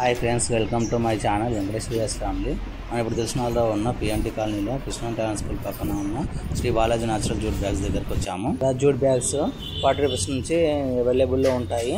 Hi friends, welcome to my channel Venkatesh VS family. మనం ఇప్పుడు తెలిసినలో ఉన్న పిఎన్టీ కాలనీలో కృష్ణ టాలెంట్ స్కూల్ పక్కన ఉన్న Shri Balaji natural jute bags దగ్గరికి వచ్చాము. జూట్ బ్యాగ్స్ 40 రూపీస్ నుంచి అవైలబుల్లో ఉంటాయి.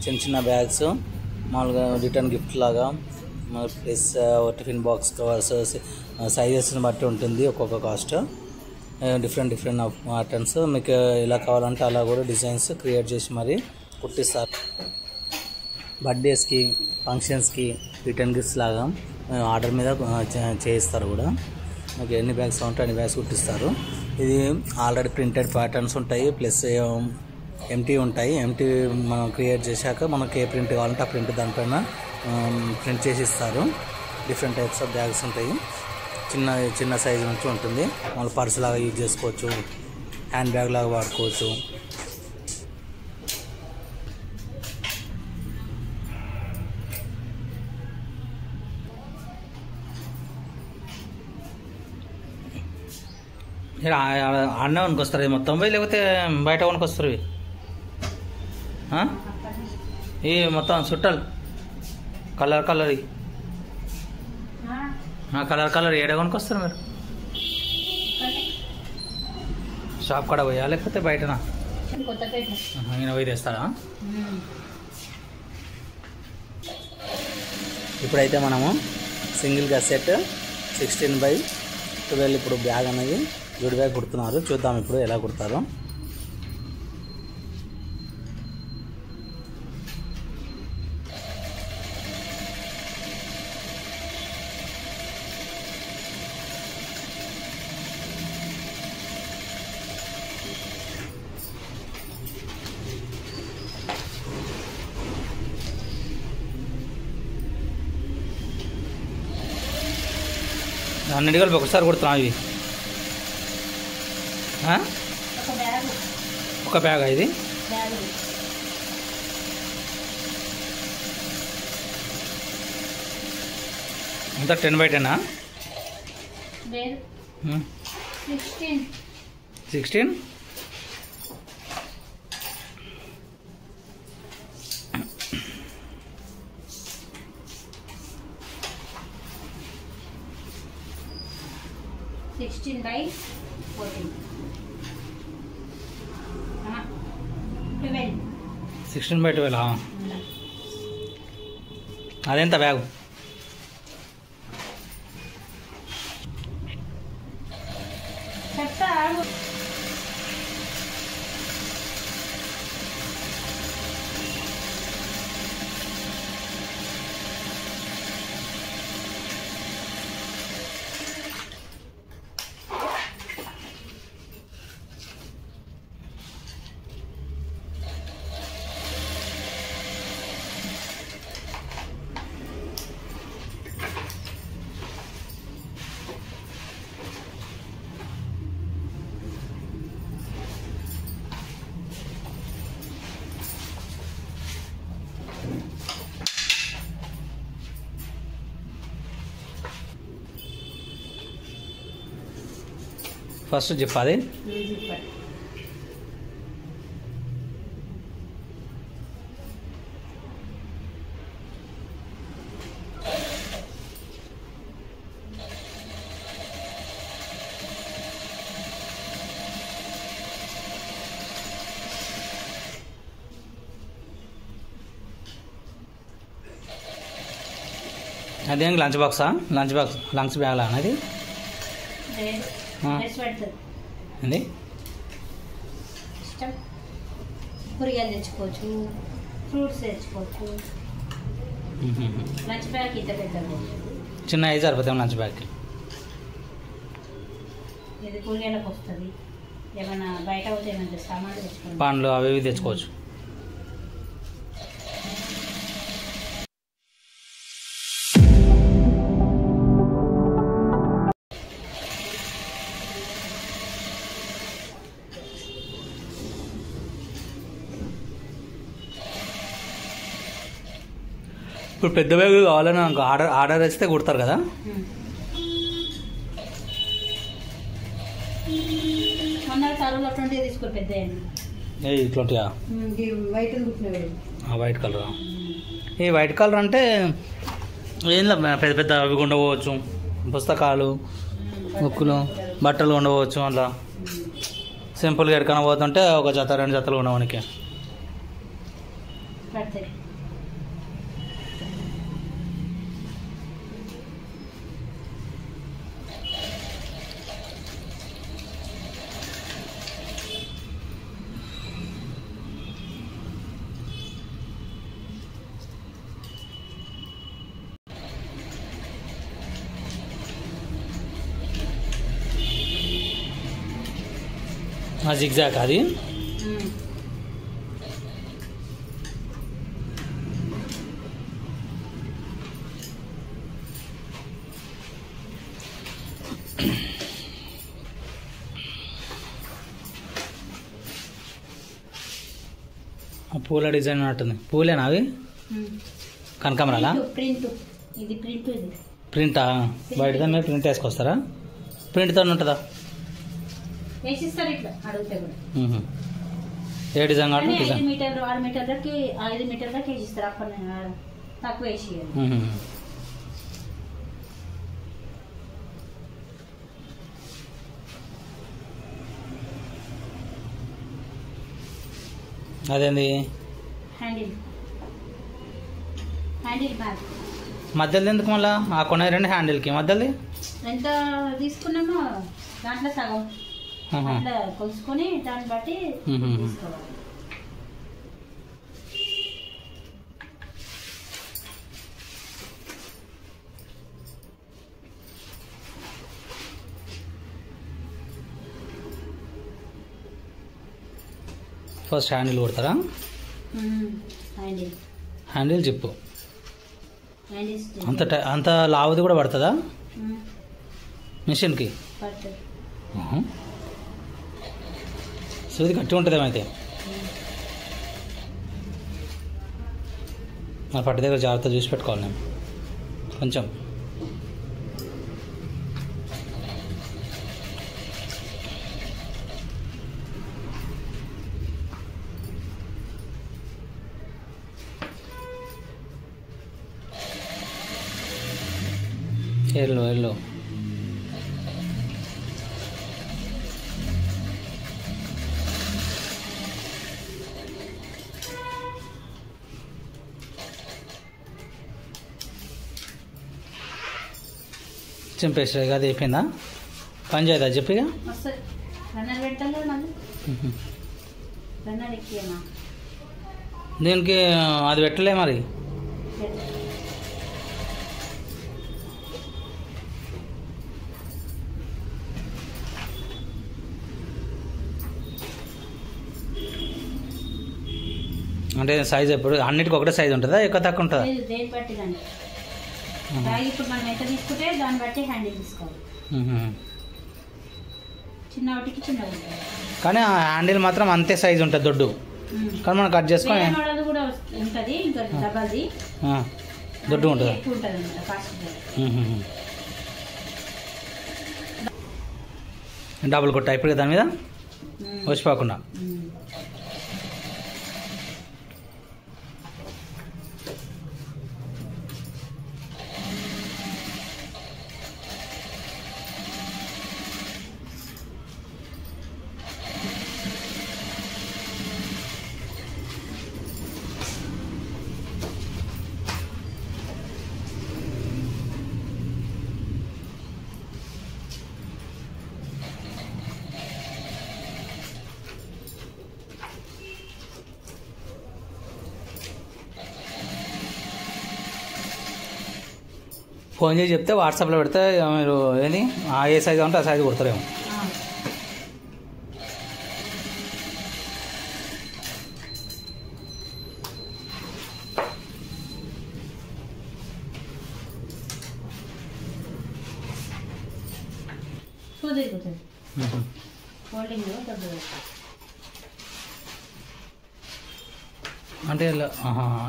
చిన్న చిన్న బ్యాగ్స్ మామూలుగా రిటర్న్ గిఫ్ట్ లాగా, ప్లస్ టిఫిన్ బాక్స్ కవర్స్ సైజెస్ని బట్టి ఉంటుంది. ఒక్కొక్క కాస్ట్ డిఫరెంట్ ప్యాటర్న్స్. మీకు ఎలా కావాలంటే అలా కూడా డిజైన్స్ క్రియేట్ చేసి మరి కుట్టిస్తారు. బర్త్డేస్కి, ఫంక్షన్స్కి రిటర్న్ గిఫ్ట్స్ లాగా ఆర్డర్ మీద చేయిస్తారు కూడా. మీకు ఎన్ని బ్యాగ్స్ ఉంటాయి అన్ని బ్యాగ్స్ కుట్టిస్తారు. ఇది ఆల్రెడీ ప్రింటెడ్ ప్యాటర్న్స్ ఉంటాయి, ప్లస్ ఎంటీ ఉంటాయి. ఎంటీ మనం క్రియేట్ చేశాక మనకి ఏ ప్రింట్ కావాలంటే ఆ ప్రింట్ దానిపైన ప్రింట్ చేసి ఇస్తారు. డిఫరెంట్ టైప్స్ ఆఫ్ బ్యాగ్స్ ఉంటాయి. చిన్న సైజు నుంచి ఉంటుంది. మళ్ళీ పర్స్ లాగా యూజ్ చేసుకోవచ్చు, హ్యాండ్ బ్యాగ్ లాగా వాడుకోవచ్చు. అన్న కొనుకొస్తారు ఇది మొత్తం పోయి, లేకపోతే బయట కొనుకొస్తారు ఈ మొత్తం చుట్టాలు కలర్ కలర్ ఏడ కొనుకొస్తారు మీరు? షాప్ కూడా పోయా లేకపోతే బయటనా? ఈయన పోయి తెస్తారా? ఇప్పుడైతే మనము సింగిల్గా సెట్ 16x12 ఇప్పుడు బ్యాగ్ అనేది జూట్ బ్యాగ్ కుడుతున్నారు. చూద్దాం ఇప్పుడు ఎలా కుడతారో. అన్నిటి కలిపి ఒకసారి కుడుతున్నాం. ఇవి ఒక బ్యాగ్ ఇది అంతా 10x10 16 16x12 అదెంత బ్యాగు? ఫస్ట్ చెప్పాలి. అదేం లంచ్ బాక్సా? లంచ్ బ్యాగ్ అనేది అండి. కూరగాయలు తెచ్చుకోవచ్చు, ఫ్రూట్స్ తెచ్చుకోవచ్చు. లంచ్ బ్యాగ్ ఇంత పెద్దది, చిన్న ఐదు సరిపోతాం లంచ్ బ్యాగ్కి. ఇది కూరగాయలకు వస్తుంది. ఏమైనా బయట పోతే ఏమైనా సామాన్లు తెచ్చుకోవచ్చు, పండ్లు అవి ఇవి తెచ్చుకోవచ్చు. ఇప్పుడు పెద్ద బ్యాగ్ కావాలని ఆర్డర్ వేస్తే కుడతారు కదా? ఇట్లాంటివా? White colour. ఈ వైట్ కలర్ అంటే ఏంలా పెద్ద పెద్ద అవి ఉండవచ్చు, పుస్తకాలు, బుక్కులు, బట్టలు ఉండవచ్చు. అట్లా సింపుల్గా ఎక్కడికైనా పోతుంటే ఒక జత 2 జతలు ఉండవనికి. పడతాయి. జిగ్జాగ్ అది. పూల డిజైన్ ఉన్నట్టుంది. పూలేనా అవి? కనకాంబరాలా? ప్రింట్ ఇది. ప్రింట్ ఇది. ప్రింటా? బయట మీరు ప్రింట్ వేసుకొస్తారా? ప్రింట్తో ఉంటుందా? వేసిస్తారు ఇట్లా అడిగితే కూడా. ఏ డిజైన్ కావాలి? 5 మీటర్లు 6 మీటర్లకి 5 మీటర్లకి వేసిస్తారు. అప్పుడు తక్కువ వేసి అదేంది హ్యాండిల్ బ్యాగ్ మధ్యలో ఎందుకు మళ్ళా? ఆ కొన 2 హ్యాండిల్కి మధ్యలో ఎంత తీసుకున్నామో దాంట్లో సగం అట్లా కొలుసుకొని దాన్ని బట్టి తీసుకోవాలి. ఫస్ట్ హ్యాండిల్ కొడతారా? హ్యాండిల్ జిప్పు అంత లావుది కూడా పడుతుందా మిషన్కి? సూది కట్టి ఉంటుందేమో అయితే. మా పట్టి దగ్గర జాగ్రత్త చూసి పెట్టుకోవాలి నేను కొంచెం. వెళ్ళు చింపేసి అది అయిపోయిందా? పని చేయదా చెప్పిగా? దీనికి అది పెట్టలే మరి. అంటే సైజ్ ఎప్పుడు అన్నిటికీ ఒకటే సైజ్ ఉంటుందా? ఎక్కువ తక్కువ ఉంటుందా? దేని బట్టి దాన్ని ఇప్పుడు మనం ఎంత తీసుకుంటే దాన్ని బట్టి హ్యాండిల్ తీసుకోవాలి. చిన్న వాటికి చిన్న ఉంటుంది కానీ ఆ హ్యాండిల్ మాత్రం అంతే సైజ్ ఉంటుంది దొడ్డు. కానీ మనం కట్ చేసుకొని మోడల్ కూడా ఉంటుంది. ఇంకా డబల్ది దొడ్డు ఉంటుంది. ఎక్కువ ఉంటుంది అన్నమాట కాస్ట్. డబుల్ కొట్ట ఇప్పుడు దాని మీద వచ్చిపోకుండా. ఫోన్ చేసి చెప్తే వాట్సాప్లో పెడితే మీరు ఏంది ఏ సైజు అంటే ఆ సైజు కుడతారేమో. అంటే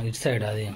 ఇటు సైడ్ అది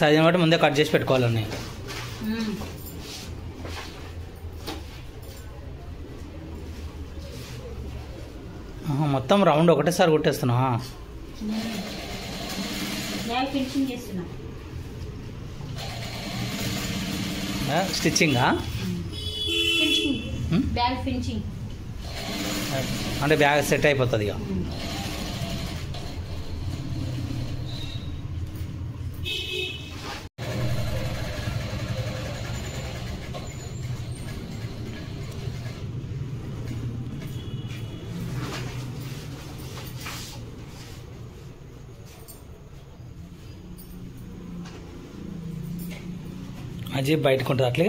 సైజుని బట్టి ముందే కట్ చేసి పెట్టుకోవాలండి. మొత్తం రౌండ్ ఒకటేసారి కుట్టేస్తున్నా. స్టిచ్చింగా అంటే బ్యాగ్ సెట్ అయిపోతుంది ఇక. అజీ బయటకు ఉంటుంది అట్లే.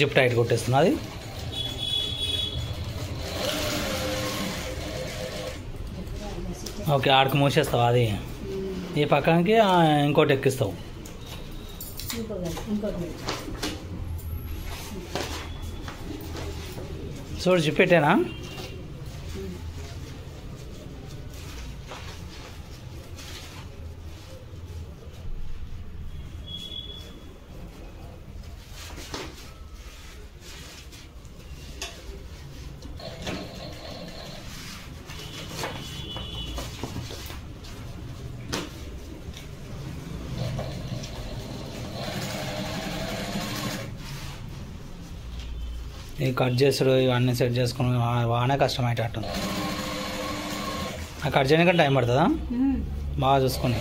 Zip tight కొట్టేస్తున్నది. ఓకే, ఆడికి మూసేస్తావు అది, ఈ పక్కనకి ఇంకోటి ఎక్కిస్తావు. చూడు జిప్ పెట్టేనా? ఈ కట్ చేసుడు ఇవన్నీ సెట్ చేసుకుని బాగానే కష్టమయ్యేటట్టుంది. ఆ కట్ చేయడానికి టైం పడుతుందా? బాగా చూసుకొని.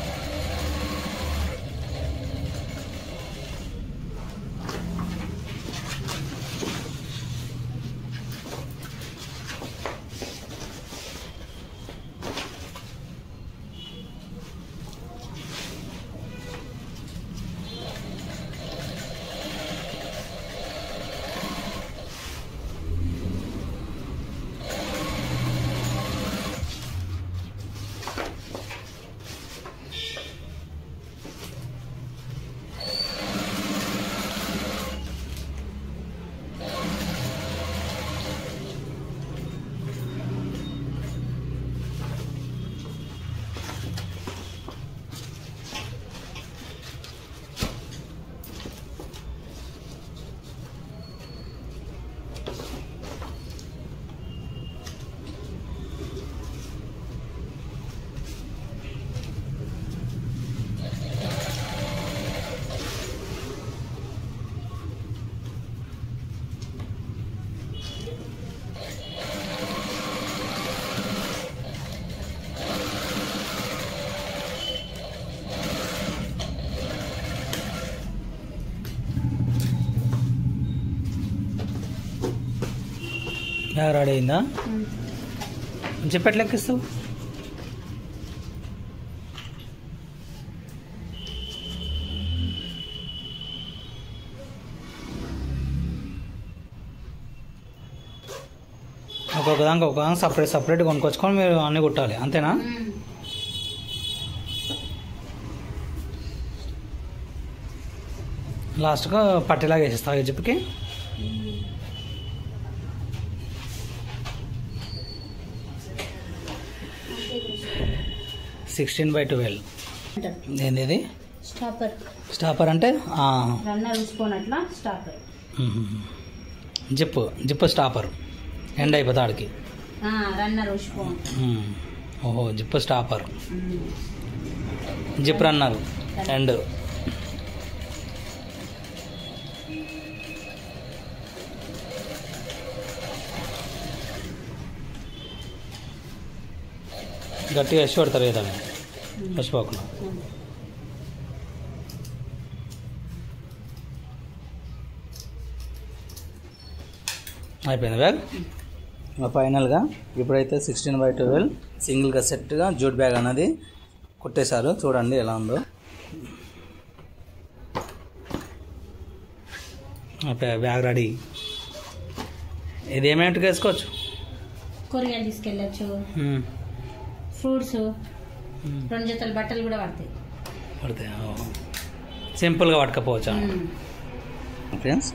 రెడీ అయిందా? చెప్పెట్లా ఎక్కిస్తావు? ఒక్కొక్క దానికి సపరేట్ కొనుక్కొచ్చుకొని మీరు అన్నీ కుట్టాలి, అంతేనా? లాస్ట్గా పట్టేలాగా వేసేస్తావు జిప్కి. సిక్స్టీన్ బై 12 ఏంది ఇది? స్టాపర్ అంటే జిప్ స్టాపర్ ఎండ్ అయిపోతా ఆడికి. ఓహో, zip stopper, zip runner end. గట్టిగా వేసి కొడతారు కదా పచ్చిపోకుండా. అయిపోయింది బ్యాగ్. ఫైనల్గా ఇప్పుడైతే 16x12 సింగిల్గా సెట్గా జూట్ బ్యాగ్ అన్నది కుట్టేశారు. చూడండి ఎలా ఉందో. Bag ready. ఇది ఏమేమిటి వేసుకోవచ్చు? కూరగాయలు తీసుకెళ్ళచ్చు, ఫ్రూట్స్, 2 జతల బట్టలు కూడా పడతాయి. సింపుల్గా పట్టుకపోవచ్చా ఫ్రెండ్స్?